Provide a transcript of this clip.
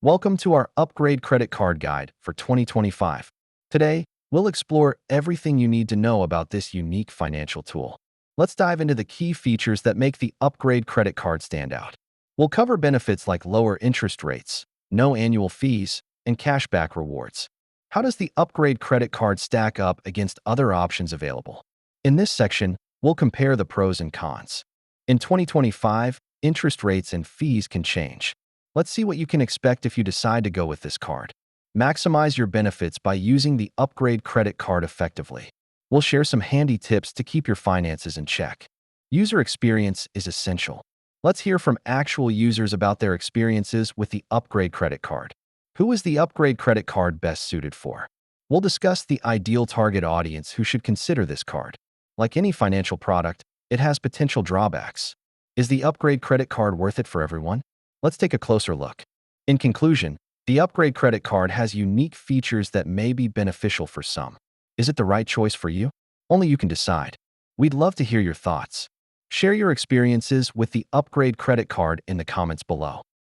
Welcome to our Upgrade Credit Card Guide for 2025. Today, we'll explore everything you need to know about this unique financial tool. Let's dive into the key features that make the Upgrade Credit Card stand out. We'll cover benefits like lower interest rates, no annual fees, and cashback rewards. How does the Upgrade Credit Card stack up against other options available? In this section, we'll compare the pros and cons. In 2025, interest rates and fees can change. Let's see what you can expect if you decide to go with this card. Maximize your benefits by using the Upgrade Credit Card effectively. We'll share some handy tips to keep your finances in check. User experience is essential. Let's hear from actual users about their experiences with the Upgrade Credit Card. Who is the Upgrade Credit Card best suited for? We'll discuss the ideal target audience who should consider this card. Like any financial product, it has potential drawbacks. Is the Upgrade Credit Card worth it for everyone? Let's take a closer look. In conclusion, the Upgrade Credit Card has unique features that may be beneficial for some. Is it the right choice for you? Only you can decide. We'd love to hear your thoughts. Share your experiences with the Upgrade Credit Card in the comments below.